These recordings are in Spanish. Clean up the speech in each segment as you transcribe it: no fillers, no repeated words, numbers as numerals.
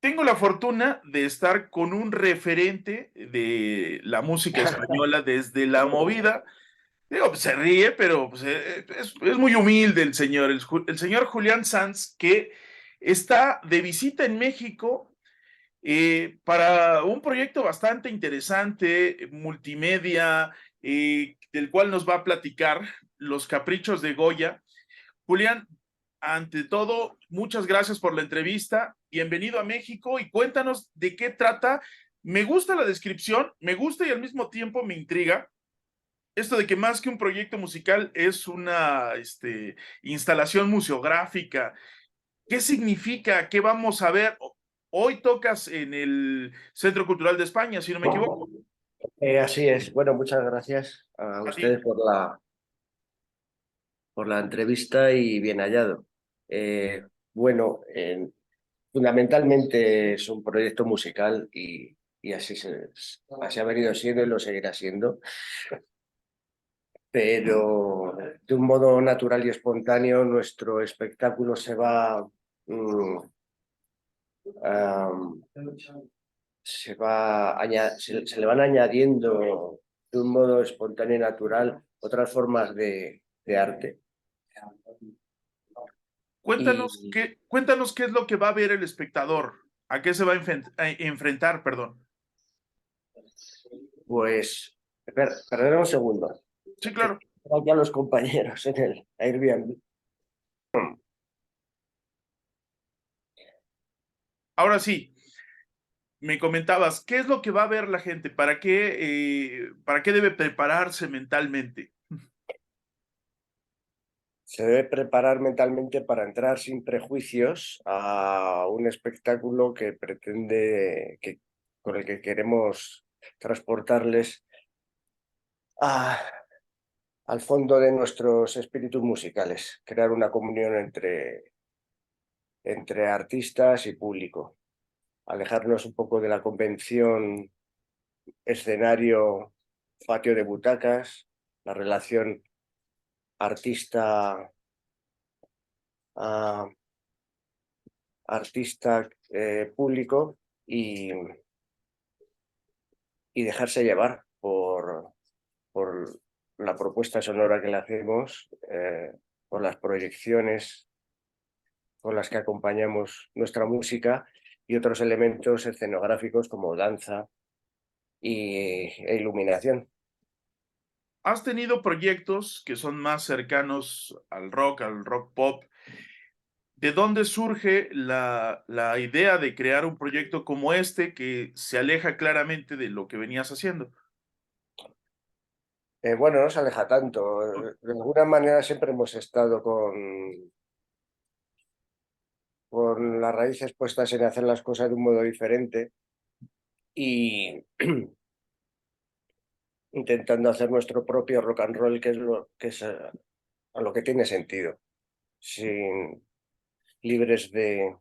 tengo la fortuna de estar con un referente de la música española desde la movida. Digo, pues, se ríe, pero pues, es muy humilde el señor, el señor Julián Sanz, que está de visita en México para un proyecto bastante interesante, multimedia, del cual nos va a platicar Los Caprichos de Goya. Julián, ante todo, muchas gracias por la entrevista. Bienvenido a México y cuéntanos de qué trata. Me gusta la descripción, me gusta y al mismo tiempo me intriga esto de que más que un proyecto musical es una instalación museográfica. ¿Qué significa? ¿Qué vamos a ver? Hoy tocas en el Centro Cultural de España, si no me equivoco. Así es. Bueno, muchas gracias a A ti. ustedes por la entrevista y bien hallado. Bueno, fundamentalmente es un proyecto musical y así ha venido siendo y lo seguirá siendo, pero de un modo natural y espontáneo nuestro espectáculo mm, am, se le van añadiendo de un modo espontáneo y natural otras formas de arte. Y Cuéntanos qué es lo que va a ver el espectador, a qué se va a enfrentar, perdón. pues, perdón un segundo, Sí, que claro. tengo aquí a los compañeros en el Airbnb. Ahora sí, me comentabas, ¿qué es lo que va a ver la gente? Para qué debe prepararse mentalmente? Se debe preparar mentalmente para entrar sin prejuicios a un espectáculo que con el que queremos transportarles a, al fondo de nuestros espíritus musicales, crear una comunión entre artistas y público, alejarnos un poco de la convención escenario, patio de butacas, la relación artista, a artista público y dejarse llevar por la propuesta sonora que le hacemos, por las proyecciones con las que acompañamos nuestra música y otros elementos escenográficos como danza e iluminación. ¿Has tenido proyectos que son más cercanos al rock pop? ¿De dónde surge la idea de crear un proyecto como este que se aleja claramente de lo que venías haciendo? Bueno, no se aleja tanto. De alguna manera siempre hemos estado con las raíces puestas en hacer las cosas de un modo diferente y intentando hacer nuestro propio rock and roll, que es a lo que tiene sentido, sin libres de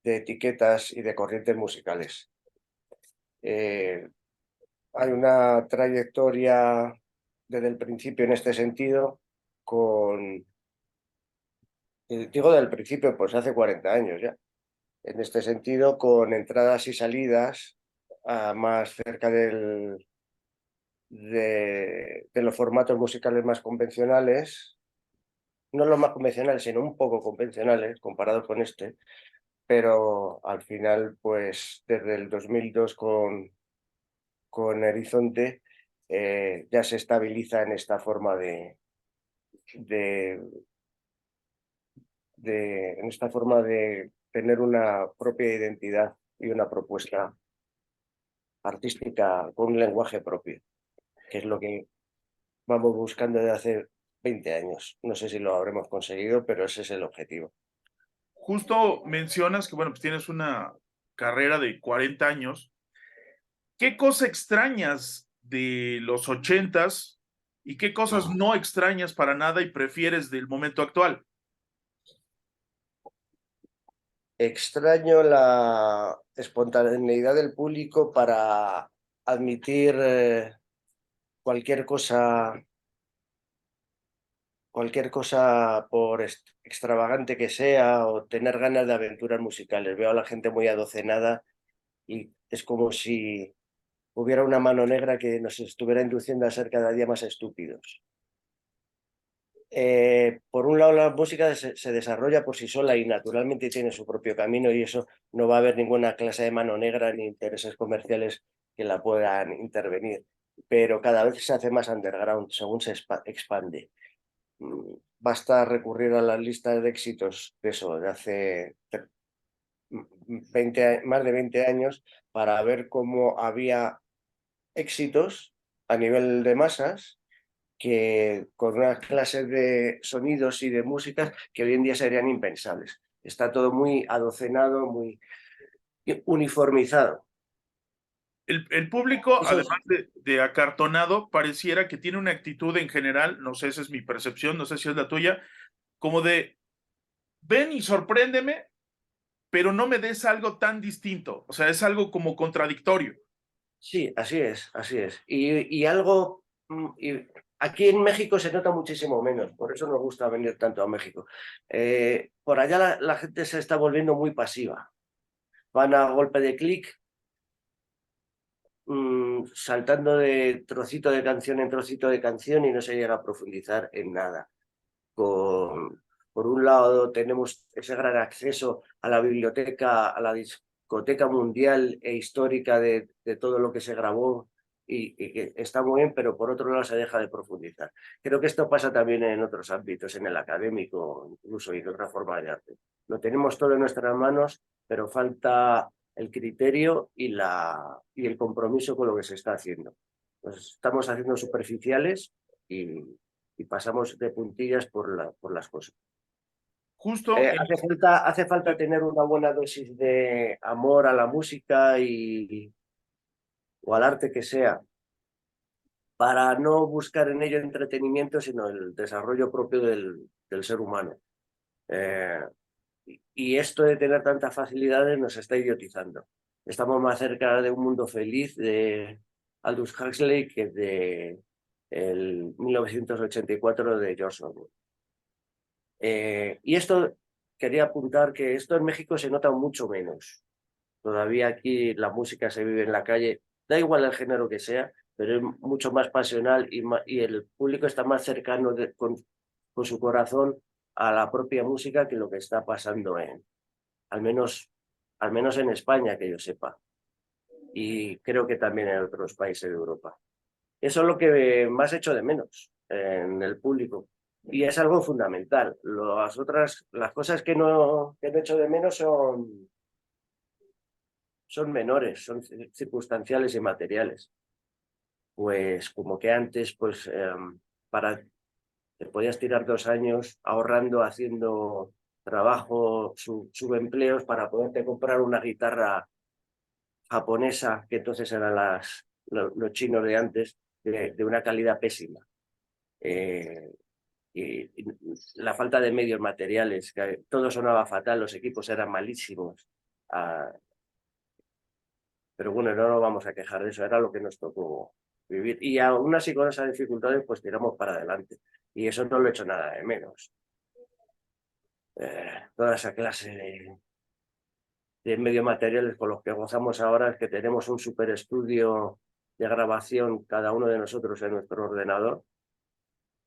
etiquetas y de corrientes musicales. Eh, Hay una trayectoria desde el principio en este sentido, digo del principio, pues hace 40 años ya, en este sentido, con entradas y salidas más cerca de los formatos musicales más convencionales, no los más convencionales, sino un poco convencionales comparados con este, pero al final, pues desde el 2002 con Horizonte ya se estabiliza en esta forma de, en esta forma de tener una propia identidad y una propuesta artística con un lenguaje propio, que es lo que vamos buscando desde hace 20 años. No sé si lo habremos conseguido, pero ese es el objetivo. Justo mencionas que, bueno, pues tienes una carrera de 40 años. ¿Qué cosa extrañas de los ochentas y qué cosas no extrañas para nada y prefieres del momento actual? Extraño la espontaneidad del público para admitir cualquier cosa cualquier cosa, por extravagante que sea, o tener ganas de aventuras musicales. Veo a la gente muy adocenada y es como si hubiera una mano negra que nos estuviera induciendo a ser cada día más estúpidos. Por un lado, la música se desarrolla por sí sola y naturalmente tiene su propio camino, y eso no va a haber ninguna clase de mano negra ni intereses comerciales que la puedan intervenir, pero cada vez se hace más underground según se expande. Basta recurrir a las listas de éxitos de eso, de hace 20, más de 20 años, para ver cómo había éxitos a nivel de masas que con unas clases de sonidos y de músicas que hoy en día serían impensables. Está todo muy adocenado, muy uniformizado. El público, Eso además de acartonado, pareciera que tiene una actitud en general, no sé, esa es mi percepción, no sé si es la tuya, como de ven y sorpréndeme, pero no me des algo tan distinto. O sea, es algo como contradictorio. sí, así es, así es. Y algo, aquí en México se nota muchísimo menos, por eso nos gusta venir tanto a México. Por allá la gente se está volviendo muy pasiva. Van a golpe de clic, saltando de trocito de canción en trocito de canción, y no se llega a profundizar en nada. Por un lado, tenemos ese gran acceso a la biblioteca, a la discoteca mundial e histórica de todo lo que se grabó, y que está muy bien, pero por otro lado se deja de profundizar. Creo que esto pasa también en otros ámbitos, en el académico incluso, y de otra forma de arte. Lo tenemos todo en nuestras manos, pero falta el criterio y el compromiso con lo que se está haciendo. Nos estamos haciendo superficiales y pasamos de puntillas por las cosas. Justo en Hace falta tener una buena dosis de amor a la música o al arte que sea, para no buscar en ello entretenimiento, sino el desarrollo propio del ser humano. Eh, y esto de tener tantas facilidades nos está idiotizando. Estamos más cerca de un mundo feliz de Aldous Huxley que de el 1984 de George Orwell. Y esto, quería apuntar que esto en México se nota mucho menos. Todavía aquí la música se vive en la calle, da igual el género que sea, pero es mucho más pasional, y el público está más cercano con su corazón a la propia música que lo que está pasando al menos, al menos en España, que yo sepa. Y creo que también en otros países de Europa. Eso es lo que más echo de menos en el público. Y es algo fundamental. Las cosas que no echo de menos son menores, son circunstanciales y materiales. Pues como que antes, pues para, te podías tirar 2 años ahorrando, haciendo trabajo, subempleos, para poderte comprar una guitarra japonesa, que entonces eran los chinos de antes, de una calidad pésima. Eh, y la falta de medios materiales, que todo sonaba fatal, los equipos eran malísimos. Ah, pero bueno, no nos vamos a quejar de eso, era lo que nos tocó vivir. Y aún así con esas dificultades, pues tiramos para adelante. Y eso no lo he hecho nada de menos. Toda esa clase de medios materiales con los que gozamos ahora, es que tenemos un super estudio de grabación, cada uno de nosotros en nuestro ordenador,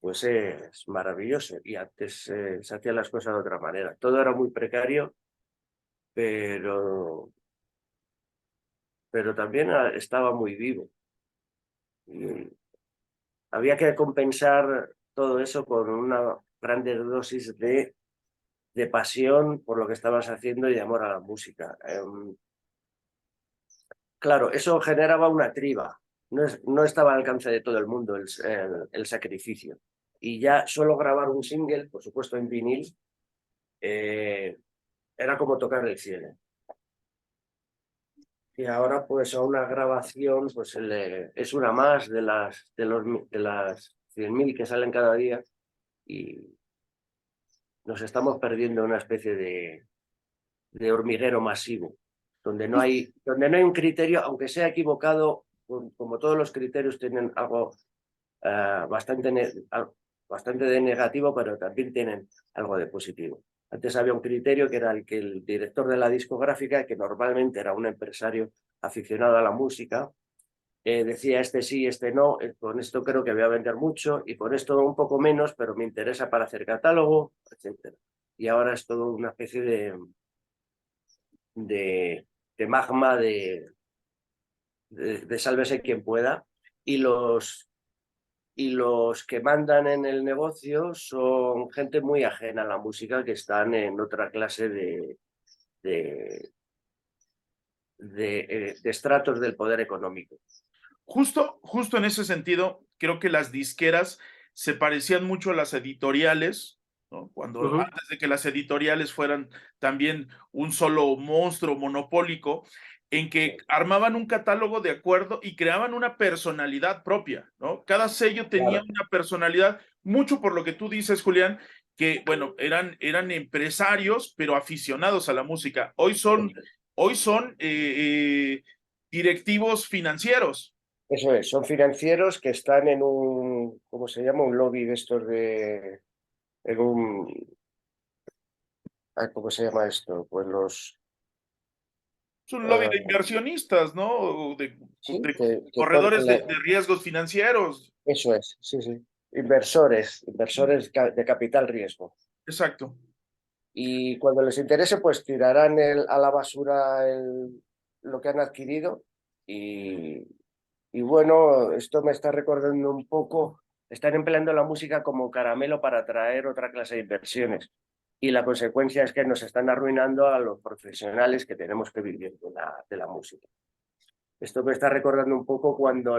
pues es maravilloso. Y antes se hacían las cosas de otra manera. Todo era muy precario, pero, pero también estaba muy vivo. Y había que compensar todo eso con una grande dosis de pasión por lo que estabas haciendo y de amor a la música. Claro, eso generaba una triba. No estaba al alcance de todo el mundo el sacrificio. Y ya solo grabar un single, por supuesto en vinil, eh, era como tocar el cielo. Y ahora, pues, a una grabación, pues es una más de las 100.000 que salen cada día, y nos estamos perdiendo una especie de hormiguero masivo, donde no hay un criterio, aunque sea equivocado, como todos los criterios tienen algo bastante, bastante de negativo, pero también tienen algo de positivo. Antes había un criterio que era el que el director de la discográfica, que normalmente era un empresario aficionado a la música, decía este sí, este no, con esto creo que voy a vender mucho y con esto un poco menos, pero me interesa para hacer catálogo, etcétera. Y ahora es todo una especie de, de magma de sálvese quien pueda, y los que mandan en el negocio son gente muy ajena a la música, que están en otra clase de, de estratos del poder económico. Justo en ese sentido, creo que las disqueras se parecían mucho a las editoriales, ¿no? Cuando antes de que las editoriales fueran también un solo monstruo monopólico, en que armaban un catálogo de acuerdo y creaban una personalidad propia, ¿no? Cada sello tenía Claro. una personalidad, mucho por lo que tú dices, Julián, que, bueno, eran empresarios, pero aficionados a la música. Hoy son directivos financieros. Eso es, son financieros que están en un, ¿cómo se llama? Un lobby de estos en un, ¿cómo se llama esto? Pues Es un lobby de eh, inversionistas, ¿no? sí, De corredores de riesgos financieros. eso es, sí, sí. Inversores de capital riesgo. Exacto. Y cuando les interese, pues tirarán a la basura lo que han adquirido. Y, y bueno, esto me está recordando un poco, están empleando la música como caramelo para atraer otra clase de inversiones. Y la consecuencia es que nos están arruinando a los profesionales que tenemos que vivir de la música. Esto me está recordando un poco cuando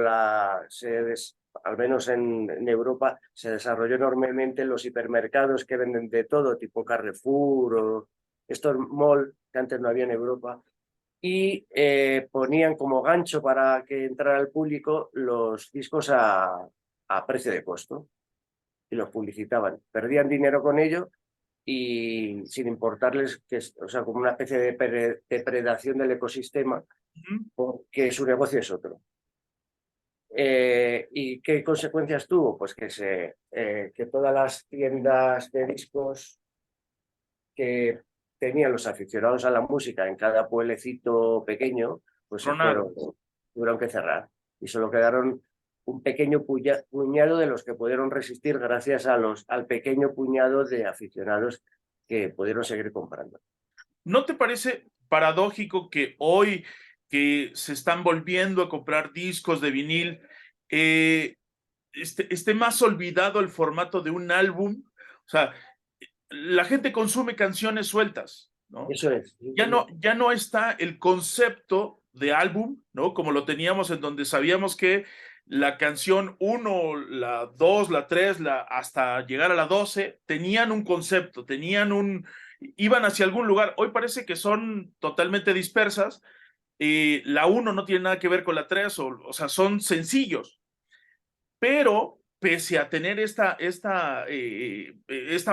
al menos en Europa, se desarrolló enormemente los hipermercados que venden de todo, tipo Carrefour o estos mall que antes no había en Europa, y ponían como gancho para que entrara el público los discos a precio de costo y los publicitaban. Perdían dinero con ello y sin importarles que, o sea, como una especie de depredación del ecosistema, Ujú. porque su negocio es otro. ¿Y qué consecuencias tuvo? Pues que todas las tiendas de discos que tenían los aficionados a la música en cada pueblecito pequeño, pues Tronaron. tuvieron que cerrar. Y solo quedaron un pequeño puñado de los que pudieron resistir gracias al pequeño puñado de aficionados que pudieron seguir comprando. ¿No te parece paradójico que hoy que se están volviendo a comprar discos de vinil, eh, esté más olvidado el formato de un álbum? O sea, la gente consume canciones sueltas, ¿no? Eso es. Ya no está el concepto de álbum, ¿no? Como lo teníamos en donde sabíamos que la canción uno, la 2, la 3, hasta llegar a la 12, tenían un concepto, iban hacia algún lugar. Hoy parece que son totalmente dispersas. La uno no tiene nada que ver con la 3, o sea, son sencillos, pero pese a tener esta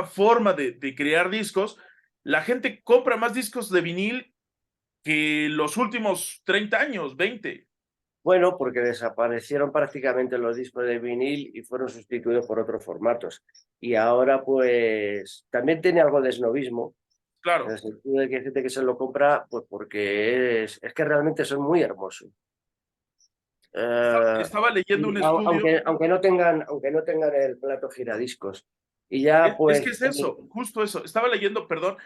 forma de crear discos, la gente compra más discos de vinil que los últimos 30 años, 20. Bueno, porque desaparecieron prácticamente los discos de vinil y fueron sustituidos por otros formatos. Y ahora, pues, también tiene algo de esnovismo, en Claro. el sentido de que hay gente que se lo compra, pues porque es que realmente son muy hermosos. Eh, Estaba leyendo un estudio. aunque no tengan el plato giradiscos. Y ya, Es pues, que es eso, justo eso. Estaba leyendo, perdón,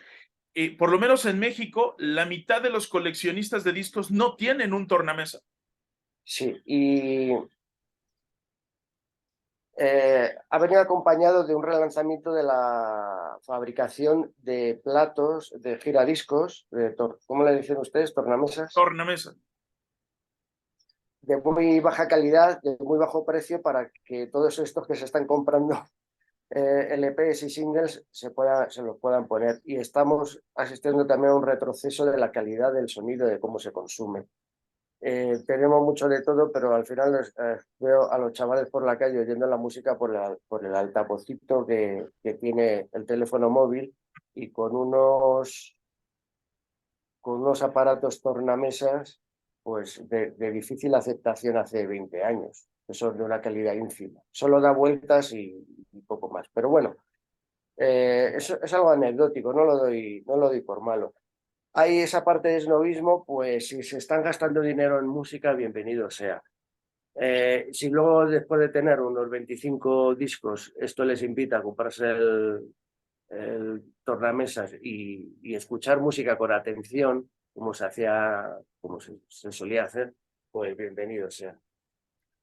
por lo menos en México, la mitad de los coleccionistas de discos no tienen un tornamesa. sí, y ha venido acompañado de un relanzamiento de la fabricación de platos de giradiscos, ¿cómo le dicen ustedes? Tornamesas, Tornamesa. de muy baja calidad, de muy bajo precio, para que todos estos que se están comprando LPs y singles se los puedan poner. Y estamos asistiendo también a un retroceso de la calidad del sonido, de cómo se consume. Tenemos mucho de todo, pero al final veo a los chavales por la calle oyendo la música por el altavocito que tiene el teléfono móvil, y con unos aparatos tornamesas pues de difícil aceptación hace 20 años. que son de una calidad ínfima. Solo da vueltas y poco más. Pero bueno, eso es algo anecdótico, no lo doy por malo. Hay esa parte de snobismo, pues si se están gastando dinero en música, bienvenido sea. Si luego después de tener unos 25 discos, esto les invita a comprarse el tornamesas y escuchar música con atención, como se hacía, como se solía hacer, pues bienvenido sea.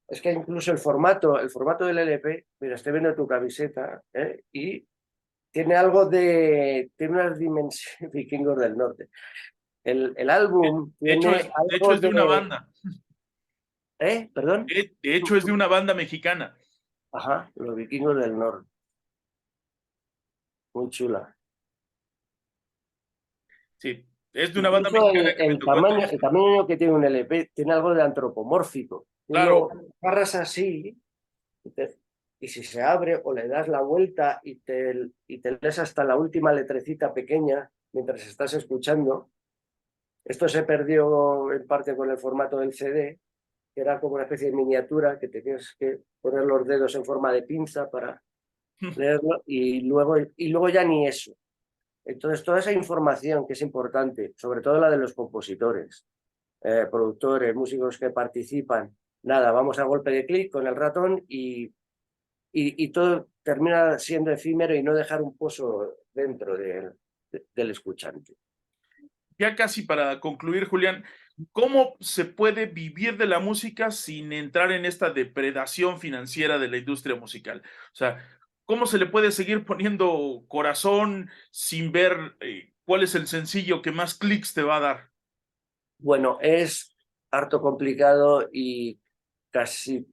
Es que incluso el formato del LP, mira, estoy viendo tu camiseta, y tiene algo tiene unas dimensiones vikingos del norte. El álbum tiene De hecho algo es de una banda. ¿Perdón? De hecho es de una banda mexicana. Ajá, los vikingos del norte. Muy chula. Sí, es de una banda Incluso mexicana que me tocó. el tamaño que tiene un LP tiene algo de antropomórfico. Tú Claro, lo agarras así y, y si se abre o le das la vuelta y te lees hasta la última letrecita pequeña mientras estás escuchando. Esto se perdió en parte con el formato del CD, que era como una especie de miniatura que tenías que poner los dedos en forma de pinza para leerlo y luego ya ni eso. Entonces, toda esa información que es importante, sobre todo la de los compositores, productores, músicos que participan, nada, vamos a golpe de clic con el ratón y todo termina siendo efímero y no dejar un pozo dentro del escuchante. ya casi para concluir, Julián, ¿cómo se puede vivir de la música sin entrar en esta depredación financiera de la industria musical? O sea, ¿cómo se le puede seguir poniendo corazón sin ver cuál es el sencillo que más clics te va a dar? Bueno, es harto complicado y casi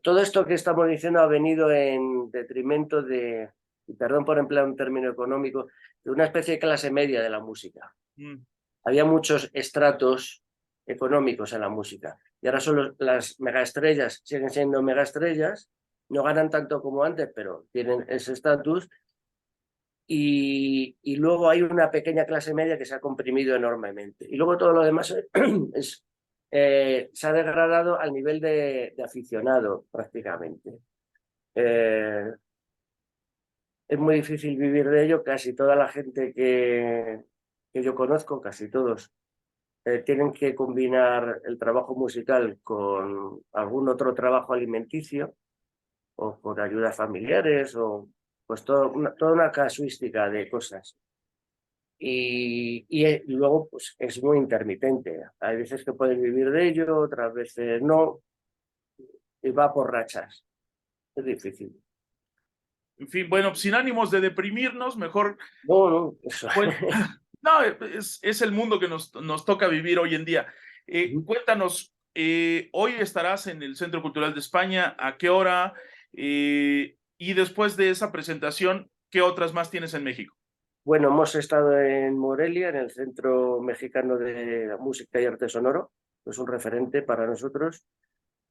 todo esto que estamos diciendo ha venido en detrimento y perdón por emplear un término económico, de una especie de clase media de la música. Mm. Había muchos estratos económicos en la música y ahora solo las megaestrellas siguen siendo megaestrellas, no ganan tanto como antes, pero tienen ese estatus y luego hay una pequeña clase media que se ha comprimido enormemente. Y luego todo lo demás se ha degradado al nivel de aficionado prácticamente. Eh, es muy difícil vivir de ello. Casi toda la gente que yo conozco, casi todos, tienen que combinar el trabajo musical con algún otro trabajo alimenticio o con ayudas familiares o pues toda una casuística de cosas. Y luego pues, es muy intermitente. Hay veces que puedes vivir de ello, otras veces no, y va por rachas. Es difícil. En fin, bueno, sin ánimos de deprimirnos, mejor, No, no, eso. pues, no, es el mundo que nos toca vivir hoy en día. Cuéntanos, hoy estarás en el Centro Cultural de España, ¿a qué hora? Y después de esa presentación, ¿qué otras más tienes en México? Bueno, hemos estado en Morelia, en el Centro Mexicano de Música y Arte Sonoro. Es un referente para nosotros.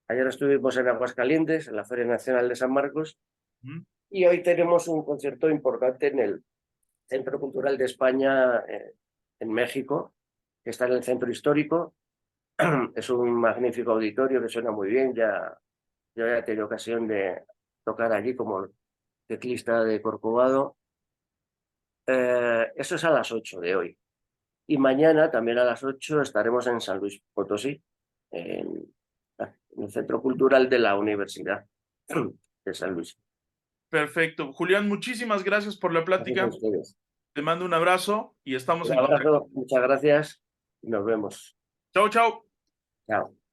Ayer estuvimos en Aguascalientes, en la Feria Nacional de San Marcos, ¿Mm? y hoy tenemos un concierto importante en el Centro Cultural de España, en México, que está en el Centro Histórico. Es un magnífico auditorio que suena muy bien. Yo ya he tenido ocasión de tocar allí como teclista de Corcovado. Eso es a las 8 de hoy. Y mañana, también a las 8 estaremos en San Luis Potosí, en el Centro Cultural de la Universidad de San Luis. Perfecto. Julián, muchísimas gracias por la Gracias a plática. ustedes. Te mando un abrazo y estamos Un en contacto. abrazo, muchas gracias y nos vemos. Chao, chao. Chao.